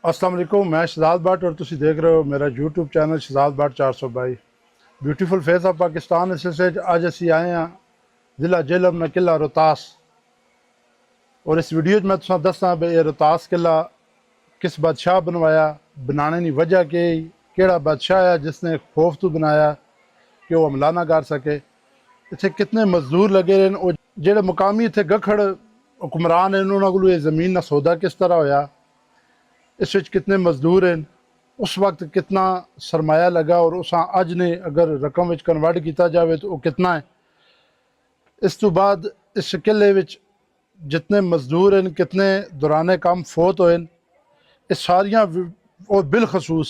अस्सलाम वालेकुम, मैं शहजाद भट्ट और तुसी देख रहे हो मेरा YouTube channel Shahzad Bhatt 422। Beautiful face of Pakistan इस सिलसिले अज असी आए हैं जिला जेहलम में किला रोहतास। और इस वीडियो मैं तुसा दसा भी ये रोहतास किला किस बादशाह बनवाया, बनाने की वजह केड़ा बादशाह है जिसने खौफ तो बनाया कि वह हमला ना कर सके। इतने कितने मजदूर लगे रहे और जेड़े मुकामी इतने गखड़ हुक्मरान हैं उन्होंने को ये ज़मीन का सौदा किस तरह होया, इस विच कितने मजदूर हैं, उस वक्त कितना सरमाया लगा और उस अज ने अगर रकम विच कन्वर्ट किया जाए तो वह कितना है। इस तो बाद इस किले विच जितने मजदूर हैं, कितने दौरान काम फोत होए, इस सारिया और बिलखसूस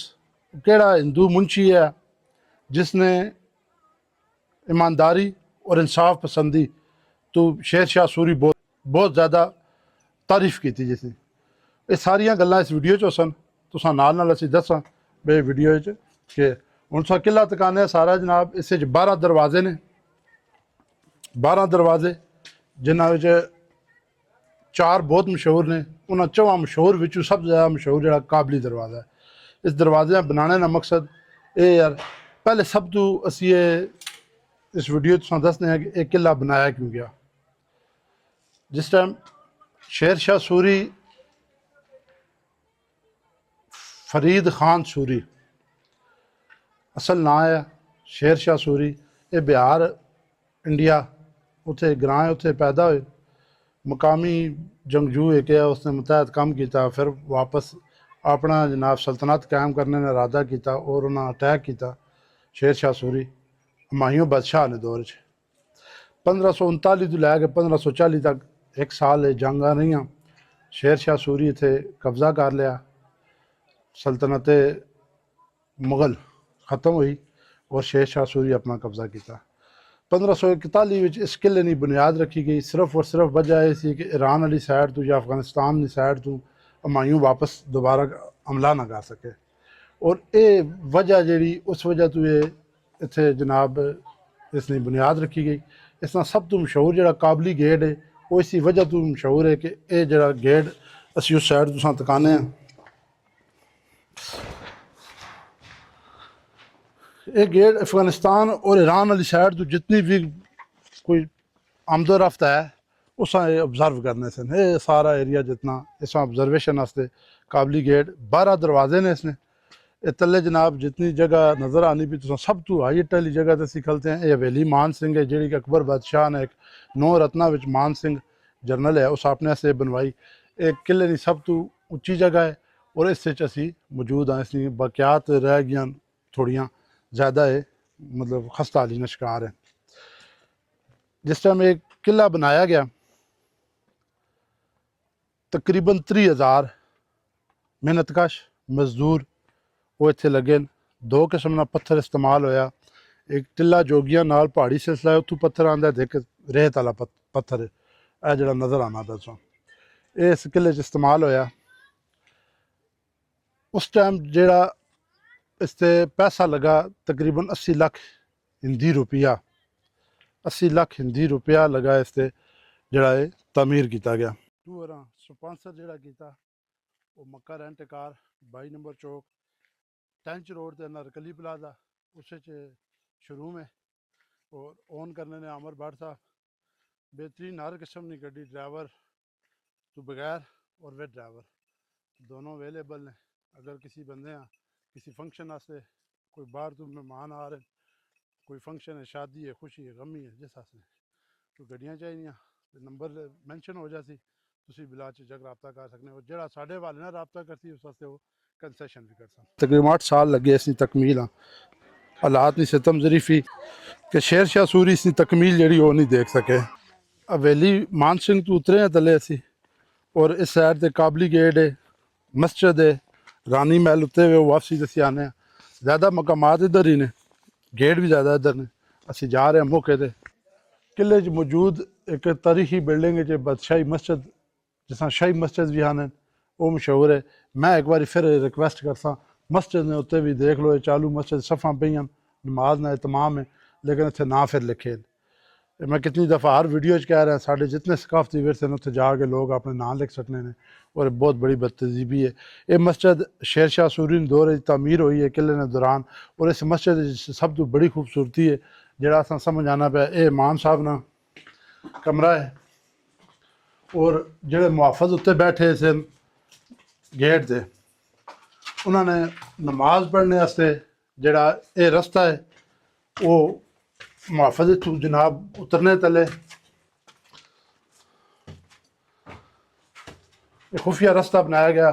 केड़ा हिंदू मुंशी है जिसने ईमानदारी और इंसाफ पसंदी तो शेर शाह सूरी बहुत ज़्यादा तारीफ की थी जिसने। ये सारिया गल्लां इस वीडियो चो सन, तुसां नाल असीं दसां बे वीडियो कि हुण तुसां किला तकाने सारा जनाब। इस 12 दरवाजे ने, 12 दरवाजे जिन्हां विच 4 बहुत मशहूर ने। उन्हां 4 मशहूर विचों सब ज़्यादा मशहूर जिहड़ा काबली दरवाज़ा है। इस दरवाजे बनाने का मकसद ये यार, पहले सब तो असीं इस वीडियो तुसां दसने हैं कि यह किला बनाया क्यों गया। जिस टाइम शेर शाह सूरी फरीद खान सूरी असल ना है, शेर शाह सूरी ये बिहार इंडिया उत्थे ग्रां है उत्थे पैदा हुए। मुकामी जंगजू एक है उसने मुतहद काम किया, फिर वापस अपना जनाब सल्तनत कायम करने ने इरादा किया और उन्हें अटैक किया शेर शाह सूरी हुमायूं बादशाह ने दौर 1539 तो लैके 1540 तक 1 साल जंग रही। शेर शाह सूरी इत्थे कब्जा कर लिया, सल्तनत मुगल ख़त्म हुई और शेर शाह सूरी अपना कब्जा किया। 1541 इस किले की बुनियाद रखी गई, सिर्फ और सिर्फ वजह यह सी कि ईरान वाली साइड तो या अफगानिस्तान की साइड तो हुमायूं वापस दोबारा हमला ना कर सके। और ये वजह जी उस वजह तो ये इत्थे जनाब इसकी बुनियाद रखी गई। इस तरह सब तो मशहूर जो काबली गेट है वो इसी वजह तो मशहूर है कि यह जो गेट असी उस साइड तुसां तकाने हैं, ये गेट अफगानिस्तान और ईरान वाली साइड तो जितनी भी कोई आमदो रफ्त है उस ऑब्जर्व करने से ये सारा एरिया जितना इस ऑब्जर्वेशन वास्ते काबली गेट 12 दरवाजे ने इसने। ये तले जनाब जितनी जगह नज़र आनी भी तो सब तो हाईट वाली जगह तो असी खलते हैं। ये हवेली मान सिंह है जी अकबर बादशाह ने एक 9 रत्ना विच मान सिंह जनरल है उस अपने से बनवाई। एक किले की सब तो उच्ची जगह है और इस असी मौजूद हाँ। इसकी बाकियात रह गई थोड़ियाँ ज़्यादा है, मतलब खस्ता हाली शिकार है। जिस टाइम एक किला बनाया गया तकरीबन 30,000 मेहनतकश मजदूर वो इत्थे लगे। 2 किस्म का पत्थर इस्तेमाल होया, एक टिल्ला जोगिया नाल पहाड़ी सिलसिला है उत्थू पत्थर आंदा, एक रेत वाला पत्थर है यह जो नज़र आना दसो इस किले इस्तेमाल होया। उस टाइम जोड़ा इससे पैसा लगा तकरीबन 80 लाख हिंदी रुपया, 80 लाख हिंदी रुपया लगा इससे जड़ा तमीर किया गया। टूर स्पॉन्सर जड़ा किया वो मक्का रेंट कार 22 नंबर चौक टेंच रोड के नरकली प्लाजा उस शुरू में और ओन करने ने अमर भट्ट साहब। बेहतरीन हर किस्म की गड्डी, ड्राइवर तो बगैर और विद ड्राइवर दोनों अवेलेबल ने। अगर किसी बंदे किसी फंक्शन वास्ते कोई बाहर तो मेहमान आ रहे, कोई फंक्शन है, शादी है, खुशी है, गमी है, जिस वास्ते तो गड्डियाँ चाहिए नंबर मैंशन हो जाती तुसी बिला झिझक रबता कर सकते हो। जो साढ़े हवाले ना रबता करती उस वास्ते वो कंसैशन भी कर सकते। तकरीबन 8 साल लगे इसकी तकमील हालात की सितम जरीफी कि शेर शाह सूरी इसकी तकमील जी वो नहीं देख सके। हवेली मान सिंह तो उतरे हैं तले असी और इस साइड से काबली गेट है, मस्जिद है, रानी महल उत्ते हुए वापसी दसी आने। ज़्यादा मकामात इधर ही ने, गेट भी ज़्यादा इधर ने। असी जा रहे हैं मौके से किले मौजूद एक तारीखी बिल्डिंग है बादशाही मस्जिद जिस शाही मस्जिद भी आने वो मशहूर है। मैं एक बार फिर रिक्वेस्ट करता मस्जिद ने उत्ते भी देख लो चालू मस्जिद सफ़ा पईयां नमाज ना तमाम है लेकिन इतने ना फिर लिखे। मैं कितनी दफ़ा हर वीडियो कह रहा साढ़े जितने सकाफती विरसे ने उत्थे जाके लोग अपने नाम लिख सकने ने और बहुत बड़ी बदतहजीबी है। ये मस्जिद शेर शाह सूरी ने दौर तमीर हुई है किले ने दौरान, और इस मस्जिद सब तो बड़ी खूबसूरती है जरा अस समझ आना पाया, ये इमाम साहब ना कमरा है, और जोड़े मुहाफज उत्ते बैठे सन गेट से, उन्होंने नमाज पढ़ने वास्ते जड़ा ये रस्ता है वो मुहाफज इथू जनाब उतरने तले खुफिया रस्ता बनाया गया,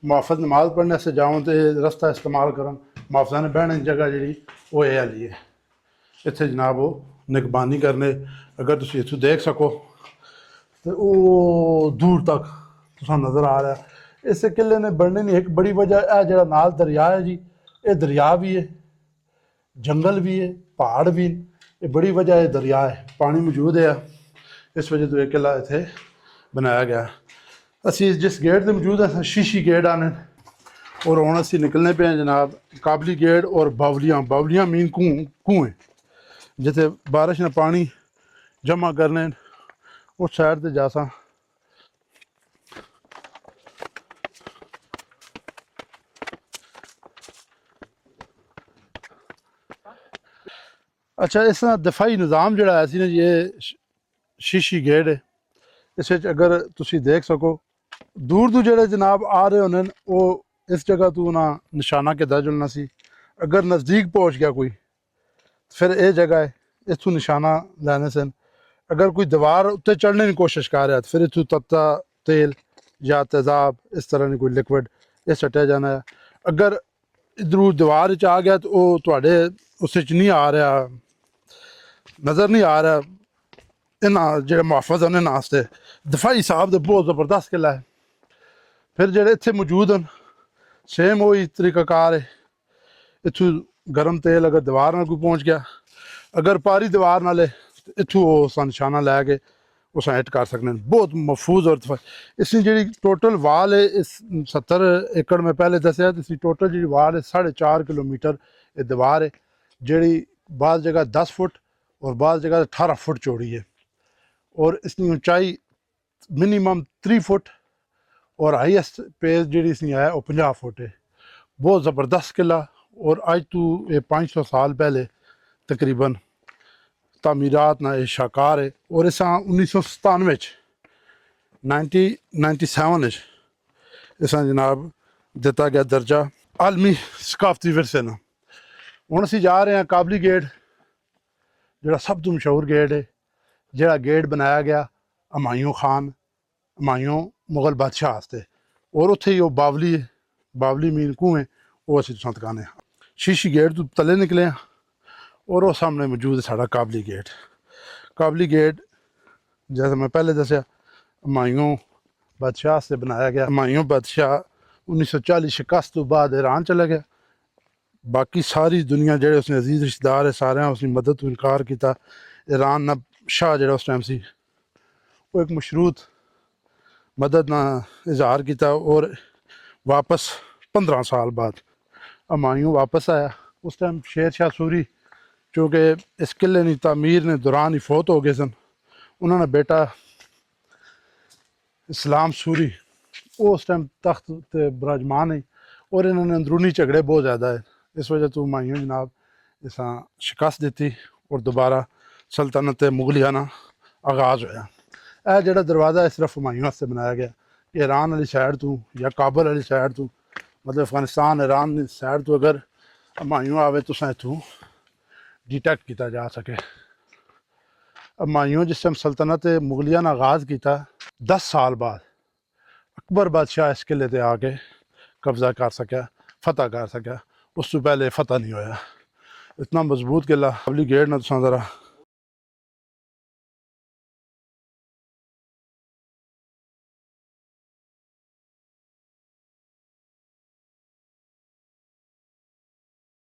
मुहाफज नमाज पढ़ने से जाऊँ तो रस्ता इस्तेमाल करन, मुहाफजा ने बहने की जगह जी वो ये हाली है, इतने जनाब वो निगबानी करने, अगर तुम इतों देख सको तो वो दूर तक तुसा नज़र आ रहा है। इस किले ने बनने की एक बड़ी वजह है जरा नाल दरिया है जी, ये दरिया भी है, जंगल भी है, पहाड़ भी, ये बड़ी वजह है, दरिया है, पानी मौजूद है, इस वजह तो यह किला इतने बनाया गया। असी जिस गेट से मौजूद है शीशी गेट आने, और हुण असी निकलने पे हैं जनाब काबली गेट और बावलियाँ, बावलियाँ मीन कुएँ जिथे बारिश ने पानी जमा करने, उस साइड से जासा। अच्छा, इस तरह दफाई निज़ाम जड़ा है ये शीशी गेट है, इस अगर तुसी देख सको दूर दूर जड़े जनाब आ रहे होने वो इस जगह तू ना निशाना के दा जुलना सी, अगर नज़दीक पहुँच गया कोई फिर ये जगह है इतों निशाना लैने सन, अगर कोई दीवार उत्ते चढ़ने की कोशिश कर रहा है तो फिर इतों तत्ता तेल या तेज़ाब इस तरह की कोई लिक्विड ये सट्टिया जाना है। अगर इधरों दीवार आ गया तो वो थोड़े उस नहीं आ रहा, नज़र नहीं आ रहा, इन्होंने जो मुहाफज हैं इन्होंने वास्ते दफाई साहब तो बहुत ज़बरदस्त किला है। फिर जो इतने मौजूद हैं सेम वही तरीकाकार है, इतों गर्म तेल अगर दीवार न कोई पहुँच गया, अगर पारी दीवार नाले इतों उस निशाना लैके उस हिट कर सकते हैं, बहुत महफूज और इसकी जी टोटल वाल है इस 70 एकड़ में पहले दसिया, इसकी टोटल जी वाल है 4.5 किलोमीटर ये दीवार है, जी बाद जगह 10 फुट और बाद जगह 18 फुट चौड़ी है, और इसकी ऊंचाई मिनिमम 3 फुट और हाईएस्ट पेज जी इसकी है वो 50 फुट है। बहुत ज़बरदस्त किला, और अज तू ये 500 साल पहले तकरीबन तामीरात ना शाकार है, और इस 1997 1997 इस जनाब दिता गया दर्जा आलमी सकाफती विरसे ना। हुण असीं जा रहे हैं काबली गेट जोड़ा सब तो मशहूर गेट है, जोड़ा गेट बनाया गया हमायूं खान हमायूं मुगल बादशाह वास्ते, और उत्थे ही वो बावली है, बावली मीन कुएं वो असीं तुसां दिखाने। शीशी गेट तो तले निकले हैं और वो सामने मौजूद है साड़ा काबली गेट। काबली गेट जैसे मैं पहले दसिया हमायूं बादशाह से बनाया गया, हमायूं बादशाह 1940 शिकस्त तो बाद ईरान चला गया, बाकी सारी दुनिया जेह्ड़े उसने अजीज रिश्तेदार है सारे उसकी मदद तो इनकार किया, ईरान ना शाह जो उस टाइम से वो एक मशरूत मदद ना इजहार किया, और वापस 15 साल बाद हमायूं वापस आया। उस टाइम शेर शाह सूरी चूँकि इस किले की तमीर ने दौरान ही फौत हो गए सन, उन्होंने बेटा इस्लाम सूरी वो उस टाइम तख्त ते बराजमान है, और इन्होंने अंदरूनी झगड़े बहुत ज़्यादा है, इस वजह तो हमायूं जनाब इस शिकस्त दी और दोबारा सल्तनत मुगलियाना आगाज़ होया। यह जोड़ा दरवाज़ा है सिर्फ हमायूं वास्ते बनाया गया, ईरान वाली साइड तो या काबल वाली साइड तो मतलब अफगानिस्तान ईरान साइड तो अगर हमायूं आवे तो इतों डिटेक्ट किया जा सके। हमायूं जिस टाइम सल्तनत मुगलिया ने आगाज़ किया 10 साल बाद अकबर बादशाह इस किले ते आके कब्जा कर सकिया, फतह कर सकिया, उस तो पहले फतह नहीं होया। इतना मजबूत किला काबली गेट ना तुसां ज़रा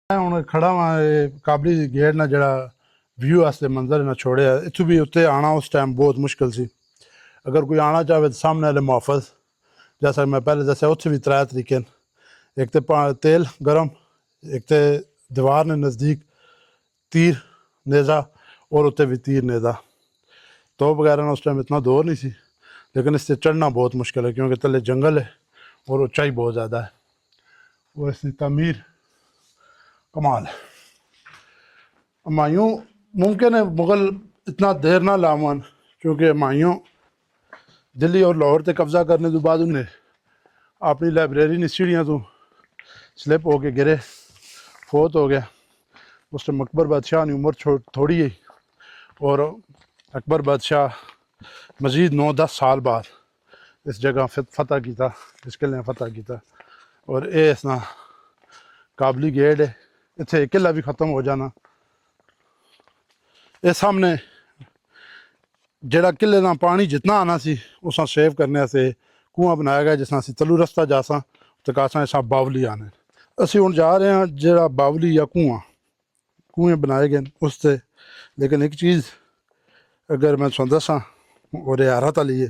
हुण खड़ा वहाँ काबली गेट ना जड़ा व्यू वास्ते मंजर ना छोड़िया, इतों भी उत्ते आना उस टाइम बहुत मुश्किल सी, अगर कोई आना चाहे तो सामने वाले मुहाफज जैसा मैं पहले दसिया उत्थे भी 3 तरीके, एक तो तेल गर्म, एक तो दीवार ने नज़दीक तीर नेज़ा और उत्ते भी तीर नेज़ा, तो वगैरह ना उस टाइम इतना दौर नहीं सी, लेकिन इससे चढ़ना बहुत मुश्किल है क्योंकि तले जंगल है और ऊंचाई बहुत ज़्यादा है। वो इसकी तमीर कमाल है। हुमायूं मुमकिन है मुग़ल इतना देर ना लावन क्योंकि हुमायूं दिल्ली और लाहौर से कब्जा करने के बाद उन्हें अपनी लाइब्रेरी ने सीढ़ियाँ तो स्लिप हो के गिरे, फोत हो गया। उस टाइम अकबर बादशाह की उम्र थोड़ी है और अकबर बादशाह मज़ीद 9-10 साल बाद इस जगह फतह किया, इस किले फतह किया। और ये इसना काबली गेट है, इतने किला भी ख़त्म हो जाना। ये सामने जड़ा किले का पानी जितना आना सी उस सेव करने से कुआं बनाया गया जिस असी तलू रस्ता जासा तो कासा इस बावली आने। असी हुण जा रहे हैं जड़ा बावली या कुएं बनाए गए उससे। लेकिन एक चीज़ अगर मैं तुहानू दसां और हैरत वाली है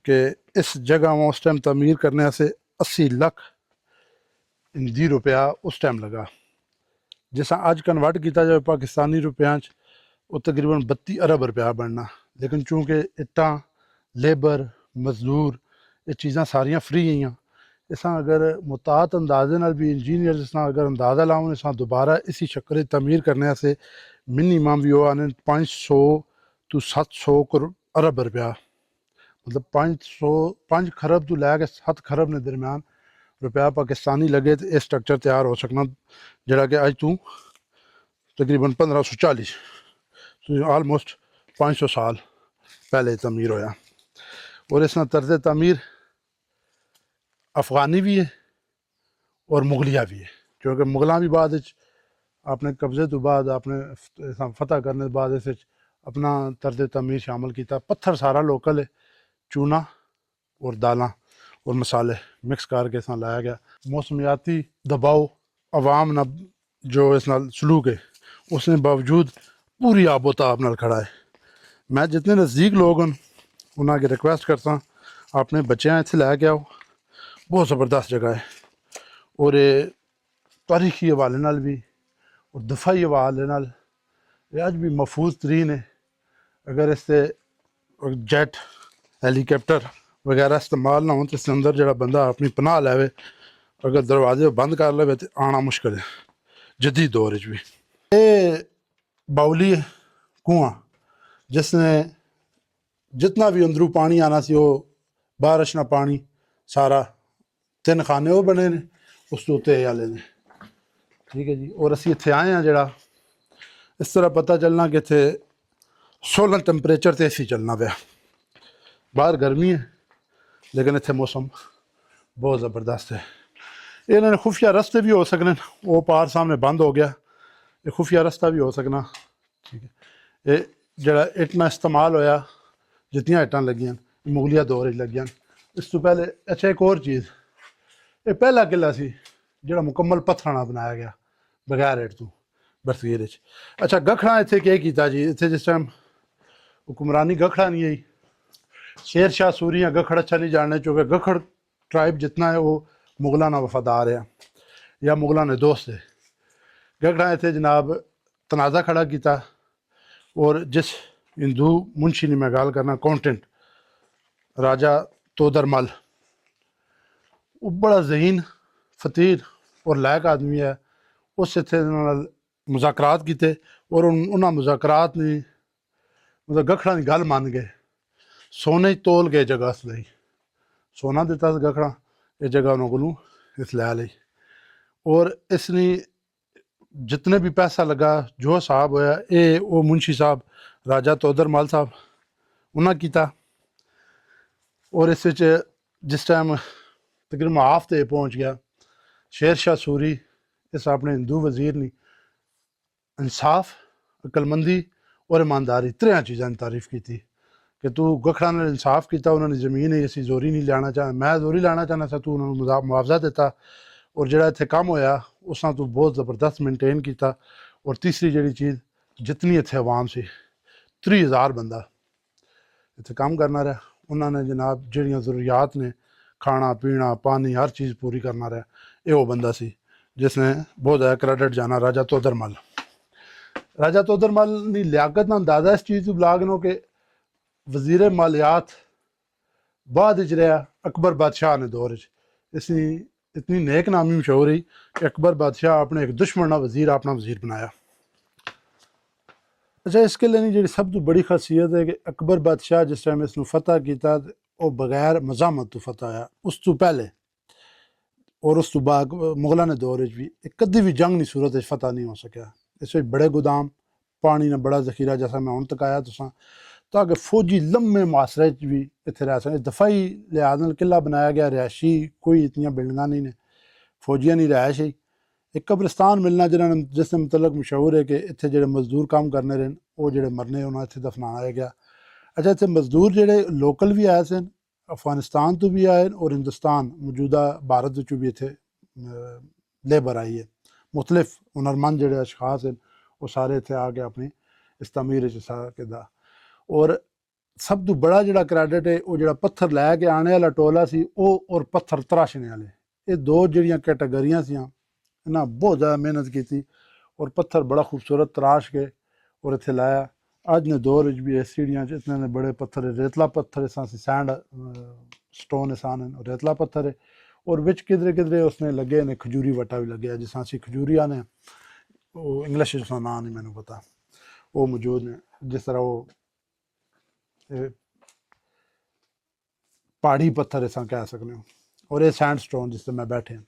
कि इस जगह में उस टाइम तमीर करने से 80 लाख हिंदी रुपया उस टाइम लगा। जिस अज कन्वर्ट किया जाए पाकिस्तानी रुपया वो तकरीबन 32 अरब रुपया बनना। लेकिन चूँकि इट्टां लेबर मजदूर ये चीज़ां सारियां फ्री हैं, इस अगर मुतात अंदाजे नाल भी इंजीनियर जिस अगर अंदाज़ा लाओ इस दोबारा इसी शक्ल तमीर करने से मिनीमम भी वो आने 500 तो 700 अरब रुपया, मतलब 5 खरब तो लैके 7 खरब ने दरम्यान रुपया पाकिस्तानी लगे तो यह स्ट्रक्चर तैयार हो सकना जरा कि अज तू तकरीबन 1540 आलमोस्ट 500 साल पहले तमीर होया। और इस तर्ज तमीर अफ़गानी भी है और मुगलिया भी है क्योंकि मुगलों भी बाद अपने कब्जे तो बाद अपने फतह करने के बाद इस अपना तर्ज तमीर शामिल किया। पत्थर सारा लोकल है, चूना और दालें और मसाले मिक्स करके इस लाया गया। मौसमियाती दबाव अवाम न जो इस नाल सलूक है उसने बावजूद पूरी आबोताब नाल खड़ा है। मैं जितने नज़दीक लोग हैं उन्होंने रिक्वेस्ट करता अपने बच्चे इतने लैके आओ, बहुत ज़बरदस्त जगह है। और तारीखी हवाले नाल भी और दफाई हवाले नाल अज भी महफूज तरीन है। अगर इससे जेट हेलीकॉप्टर वगैरह इस्तेमाल ना हो तो इसके अंदर जरा बंदा अपनी पनाह लैवे, अगर दरवाजे बंद कर ले तो आना मुश्किल है जदीद दौर भी। ये बाउली कुआं जिसने जितना भी अंदरू पानी आना सी वो बारिश ना पानी सारा 3 खाने वो बने ने उस उत्ते आले ने। ठीक है जी। और असी इत्थे आए हैं जरा इस तरह पता चलना कि इत्थे 16 टैंपरेचर ते AC चलना पाया। बाहर गर्मी है लेकिन इत्थे मौसम बहुत ज़बरदस्त है। इन्होंने खुफिया रस्ते भी हो सकने, वो पार सामने बंद हो गया, ये खुफिया रस्ता भी हो सकना। ठीक है। ये जरा इट्टां इस्तेमाल होया जितनियां इट्टां लगियां मुगलिया दौर लगियां। इस तो पहले अच्छा एक और चीज़, ये पहला किला सी जरा मुकम्मल पत्थरां नाल बनाया गया बगैर इट तो बरसीर। अच्छा गखड़ा इत्थे क्या किया जी, इत्थे जिस टाइम हुक्मरानी गखड़ा नहीं आई, शेर शाह सूरी या गखड़ अच्छा नहीं जानने चुके। गखड़ ट्राइब जितना है वो मुगलों ना वफादार है या मुगलों ने दोस्त है। गखड़ा इत्थे जनाब तनाज़ा खड़ा किया और जिस हिंदू मुंशी ने मैं गाल करना कॉन्टेंट राजा तोदरमल, वो बड़ा जहीन फतीर और लायक आदमी है। उस इत्थे मुज़ाकरात किए और उन्होंने मुज़ाकरात ने मतलब गखड़ा की गल मान गए, सोने तोल गए जगह इस ली, सोना दिता गखड़ा ये जगह उन्होंने को इस लै ली। और इसने जितने भी पैसा लगा जो हिसाब होया ये वो मुंशी साहब राजा तोदरमल साहब उन्हें किया। और इस जिस टाइम तकरीबन हाफ ते पहुँच गया, शेर शाह सूरी इस अपने हिंदू वजीर ने इंसाफ अकलमंदी और ईमानदारी 3 चीज़ों की तारीफ की थी कि तू गखड़ा ने इंसाफ किया, उन्होंने ज़मीन है असी जोरी नहीं लैना चाह, मैं जोरी लैना चाहना सा, तू उन्होंने मुआवजा दिता और जरा इत्थे कम होया उस तू बहुत ज़बरदस्त मेनटेन किया। और तीसरी जी चीज़ जितनी इत्थे आवाम से 30,000 बंदा इत्थे काम करना रहा, उन्होंने जनाब जड़ियाँ ज़रूरियात ने खाना पीना पानी हर चीज़ पूरी करना रहा, ये वो बंदा सी जिसने बहुत ज़्यादा क्रेडिट जाना राजा तोदरमल। राजा तोदरमल की लियाकत ना अंदाज़ा इस चीज़ को बुला गनो कि वज़ीर मालियात बाद च रहा अकबर बादशाह ने दौर च। इसकी इतनी नेक नामी मशहूर रही कि अकबर बादशाह अपने एक दुश्मन वजीर अपना वजीर बनाया। अच्छा, इस किले की जी सब तो बड़ी खासियत है कि अकबर बादशाह जिस टाइम इसनू फतह किया वो बगैर मजामत तो फतह आया। उस तो पहले और उस तो बाद मुगलों ने दौर भी कदी भी जंग की सूरत फतह नहीं हो सकिया। इस बड़े गोदाम पानी ने बड़ा जखीरा जैसा मैं हूँ तक आया तुसा, ताकि फौजी लम्बे मासरे भी इतने रह सकें। दफाई लिहाज नाल किला बनाया गया, रिहायशी कोई इतनी बिल्डिंगा नहीं ने, फौजियां नहीं रहायश ही। एक कब्रिस्तान मिलना जिन्होंने जिसने मतलब मशहूर है कि इतने जो मजदूर काम करने रहे वो जो मरने उन्होंने इतने दफनाया गया। अच्छा, इतने मजदूर जोड़े लोकल भी आए थे, अफगानिस्तान तो भी आए और हिंदुस्तान मौजूदा भारत भी इतने लेबर आई है। मुख्तलिफ हुनरमंद जोड़े अशखास हैं वो सारे इतने आके अपनी इस तमीर च और सब तो बड़ा जोड़ा क्रैडिट है वो जो पत्थर लैके आने वाला टोला सी वो और पत्थर तराशने वाले, ये दो जड़ियाँ कैटागरियाँ सी। इन्हें बहुत ज़्यादा मेहनत की थी और पत्थर बड़ा खूबसूरत तराश के और इतने लाया। अज ने दौर भी सीढ़ियाँ इतने बड़े पत्थर है, रेतला पत्थर इस सैंड स्टोन इसान है, रेतला पत्थर है। और बिच किधरे किधरे उसने लगे ने खजूरी वटा भी लगे जिस असी खजूरी आने, वो इंग्लिश उसका नाम नहीं मैंने पता, वो मौजूद ने। जिस तरह वो पहाड़ी पत्थर इस कह सकते हो और ये सैंड स्टोन जिस मैं बैठे हैं।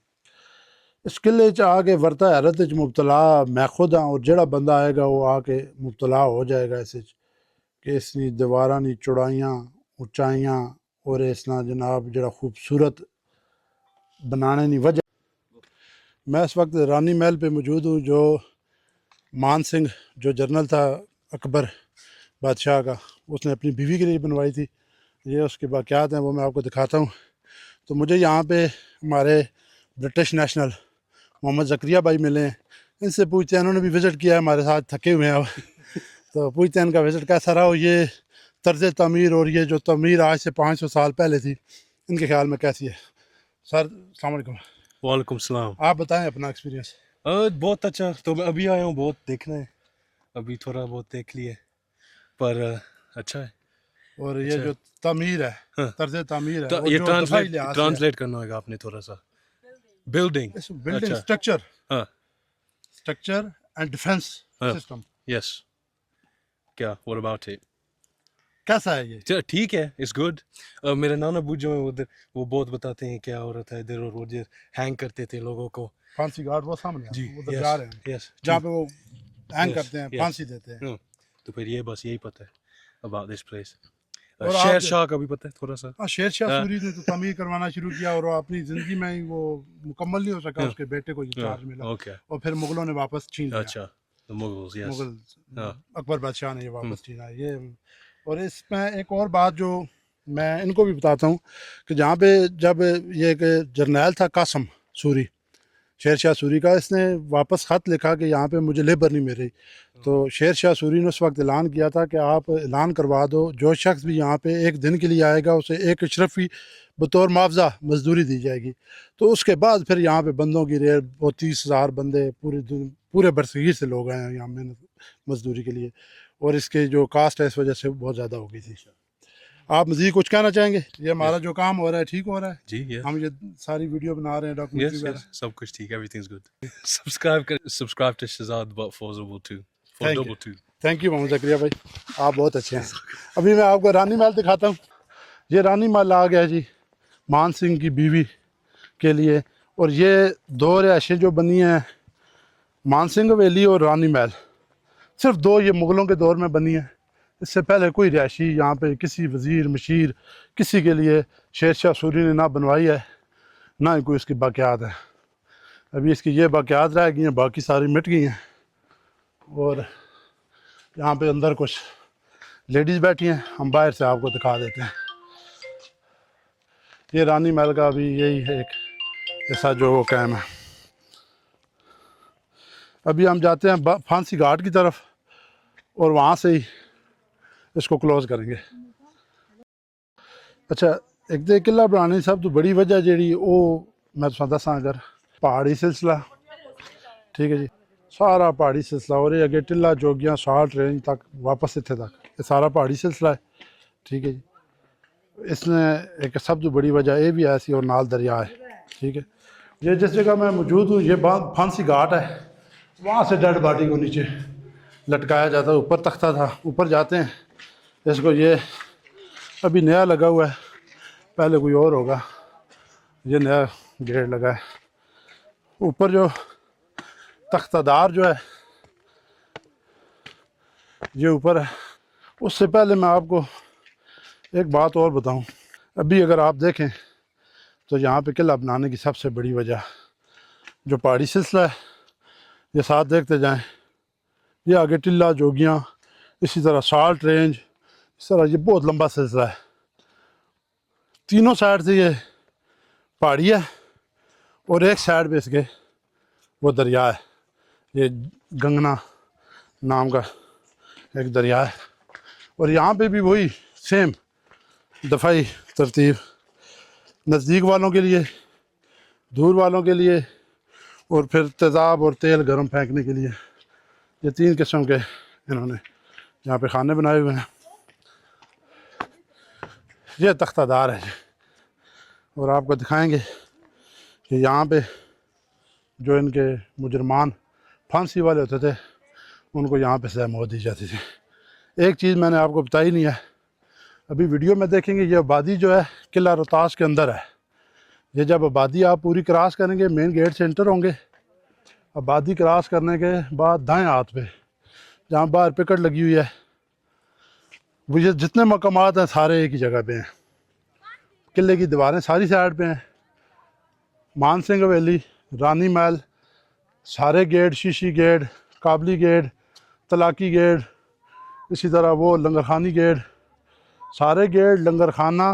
इस किले च आके वर्ता हैरत च मुबतला मैं खुद हाँ, और जोड़ा बंदा आएगा वो आके मुबतला हो जाएगा इस कि इसकी दीवारा नी चौड़ाइयाँ उचाइयाँ और इसना जनाब जरा खूबसूरत बनाने की वजह। मैं इस वक्त रानी महल पे मौजूद हूँ जो मान सिंह जो जर्नल था अकबर बादशाह का, उसने अपनी बीवी के लिए बनवाई थी। ये उसके बाक़ियात हैं वो मैं आपको दिखाता हूँ। तो मुझे यहाँ पे हमारे ब्रिटिश नेशनल मोहम्मद ज़करिया भाई मिले हैं, इनसे पूछते हैं, उन्होंने भी विज़िट किया है हमारे साथ, थके हुए हैं अब तो पूछते हैं इनका विज़िट कैसा रहा हो, ये तर्ज तमीर और ये जो तमीर आज से 500 साल पहले थी इनके ख्याल में कैसी है। सर अस्सलाम वालेकुम। वालेकुम सलाम। आप बताएं अपना एक्सपीरियंस। बहुत अच्छा, तो मैं अभी आया हूँ, बहुत देखना है, अभी थोड़ा बहुत देख लिए पर अच्छा है। और ये अच्छा जो तमीर है, हाँ, तर्ज तमीर है तो वो ये जो दफाई लिहाज से ट्रांसलेट करना होगा आपने थोड़ा सा। बिल्डिंग बिल्डिंग अच्छा स्ट्रक्चर हाँ एंड डिफेंस हाँ सिस्टम यस क्या व्हाट अबाउट इट? कैसा है ये? ठीक है, इट्स गुड। मेरे नाना बूझ जो है उधर वो बहुत बताते हैं क्या हो रहा था इधर, और वो जो हैंग करते थे लोगों को। फांसी घाट वो सामने जी है, उधर जा यस रहे हैं यस जहाँ पे वो हैंग यस करते हैं, यस। फांसी देते हैं। तो फिर ये बस यही पता है अबाउट दिस प्लेस। और शेर आप शाह का भी पता है थोड़ा सा। हाँ, शेर शाह हाँ सूरी ने तो तमीर करवाना शुरू किया और वो अपनी ज़िंदगी में ही वो मुकम्मल नहीं हो सका, उसके बेटे को ये चार्ज मिला ओके और फिर मुगलों ने वापस छीन लिया। अच्छा द मुगल्स यस मुगल हाँ अकबर बादशाह ने ये वापस छीना ये। और इसमें एक और बात जो मैं इनको भी बताता हूँ कि जहाँ पे जब ये एक जर्नैल था कासम सूरी, शेर शाह सूरी का, इसने वापस ख़त लिखा कि यहाँ पे मुझे लेबर नहीं मिल रही। तो शेर शाह सूरी ने उस वक्त ऐलान किया था कि आप ऐलान करवा दो जो शख्स भी यहाँ पे एक दिन के लिए आएगा उसे एक अशरफी बतौर मुआवजा मजदूरी दी जाएगी। तो उसके बाद फिर यहाँ पे बंदों की रेट वो 30,000 बंदे पूरे बरसगीर से लोग आए हैं यहाँ मेहनत मजदूरी के लिए, और इसके जो कास्ट है इस वजह से बहुत ज़्यादा हो गई थी। आप मज़ीद कुछ कहना चाहेंगे? ये हमारा जो काम हो रहा है ठीक हो रहा है? जी यस हम ये सारी वीडियो बना रहे हैं डॉक्यूमेंट्री यस वगैरह। यस सब कुछ ठीक, everything is good. Subscribe to Shahzad for double two. Thank you Mohammad Zakaria भाई, आप बहुत अच्छे हैं। अभी मैं आपको रानी महल दिखाता हूँ। ये रानी महल आ गया जी मान सिंह की बीवी के लिए, और ये दो रिहायशें जो बनी हैं मान सिंह हवेली और रानी महल, सिर्फ दो ये मुग़लों के दौर में बनी है। इससे पहले कोई रिहायशी यहाँ पे किसी वज़ीर मशीर किसी के लिए शेर शाह सूरी ने ना बनवाई है, ना ही कोई इसकी बाक़ियात है। अभी इसकी ये बाक़ियात रह गई हैं, बाकी सारी मिट गई हैं। और यहाँ पे अंदर कुछ लेडीज़ बैठी हैं, हम बाहर से आपको दिखा देते हैं। ये रानी महल का भी यही है एक ऐसा जो वो कैम है। अभी हम जाते हैं फांसी घाट की तरफ और वहाँ से ही इसको क्लोज़ करेंगे। अच्छा, एक तो किला बनाने की सब तो बड़ी वजह जी वो मैं तुम दसा, अगर पहाड़ी सिलसिला ठीक है जी, सारा पहाड़ी सिलसिला, और ये अगे टिल्ला जोगियाँ साल्ट रेंज तक वापस इतने तक ये सारा पहाड़ी सिलसिला है ठीक है जी। इसने एक सबसे बड़ी वजह ये भी ऐसी और नाल दरिया है, ठीक है। ये जिस जगह मैं मौजूद हूँ ये फांसी घाट है, वहाँ से डेड बॉडी को नीचे लटकाया जाता है। ऊपर तख्ता था, ऊपर जाते हैं इसको, ये अभी नया लगा हुआ है, पहले कोई और होगा। ये नया गेट लगा है। ऊपर जो तख्तादार जो है ये ऊपर है। उससे पहले मैं आपको एक बात और बताऊं। अभी अगर आप देखें तो यहाँ पे किला बनाने की सबसे बड़ी वजह जो पहाड़ी सिलसिला है, ये साथ देखते जाएं, ये आगे टिल्ला जोगियाँ, इसी तरह साल्ट रेंज, इस तरह ये बहुत लंबा सिलसिला है। तीनों साइड से ये पहाड़ी है और एक साइड पे इसके वो दरिया है, ये गंगना नाम का एक दरिया है। और यहाँ पे भी वही सेम दफ़ाई तरतीब, नज़दीक वालों के लिए, दूर वालों के लिए, और फिर तेज़ाब और तेल गर्म फेंकने के लिए। ये 3 किस्म के इन्होंने यहाँ पे खाने बनाए हुए हैं। ये तख्तादार है और आपको दिखाएंगे कि यहाँ पे जो इनके मुजरमान फांसी वाले होते थे उनको यहाँ पे सज़ा मौत दी जाती थी। एक चीज़ मैंने आपको बताई नहीं है, अभी वीडियो में देखेंगे ये आबादी जो है किला रोहतास के अंदर है। ये जब आबादी आप पूरी क्रॉस करेंगे, मेन गेट से एंटर होंगे, आबादी क्रॉस करने के बाद दाएं हाथ पे जहाँ बाहर पिकट लगी हुई है, वो ये जितने मकामात हैं सारे एक ही जगह पे हैं। किले की दीवारें सारी साइड पे हैं। मान सिंह हवेली, रानी महल, सारे गेट, शीशी गेट, काबली गेट, तलाकी गेट, इसी तरह वो लंगर खानी गेट, सारे गेट, लंगर खाना,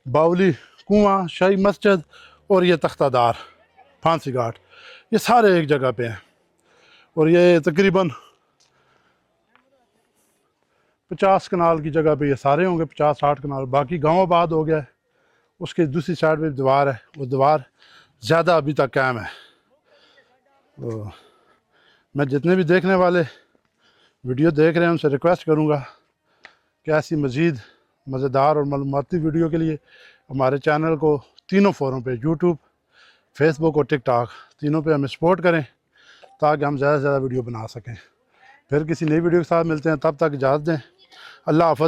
बावली कुआं, शाही मस्जिद और ये तख्तादार फांसी घाट, ये सारे एक जगह पे हैं। और ये तकरीबन 50 कनाल की जगह पे ये सारे होंगे, 50-60 कनाल। बाकी गांव आबाद हो गया है। उसके दूसरी साइड पे दीवार है, वो दीवार ज़्यादा अभी तक कायम है। तो मैं जितने भी देखने वाले वीडियो देख रहे हैं उनसे रिक्वेस्ट करूँगा कि ऐसी मज़ीद मज़ेदार और मालूमाती वीडियो के लिए हमारे चैनल को तीनों फोरम पे, यूट्यूब, फेसबुक और टिकटॉक, तीनों पे हमें सपोर्ट करें ताकि हम ज़्यादा से ज़्यादा वीडियो बना सकें। फिर किसी नई वीडियो के साथ मिलते हैं, तब तक इजाज़त दें। अल्लाह हाफ़िज़।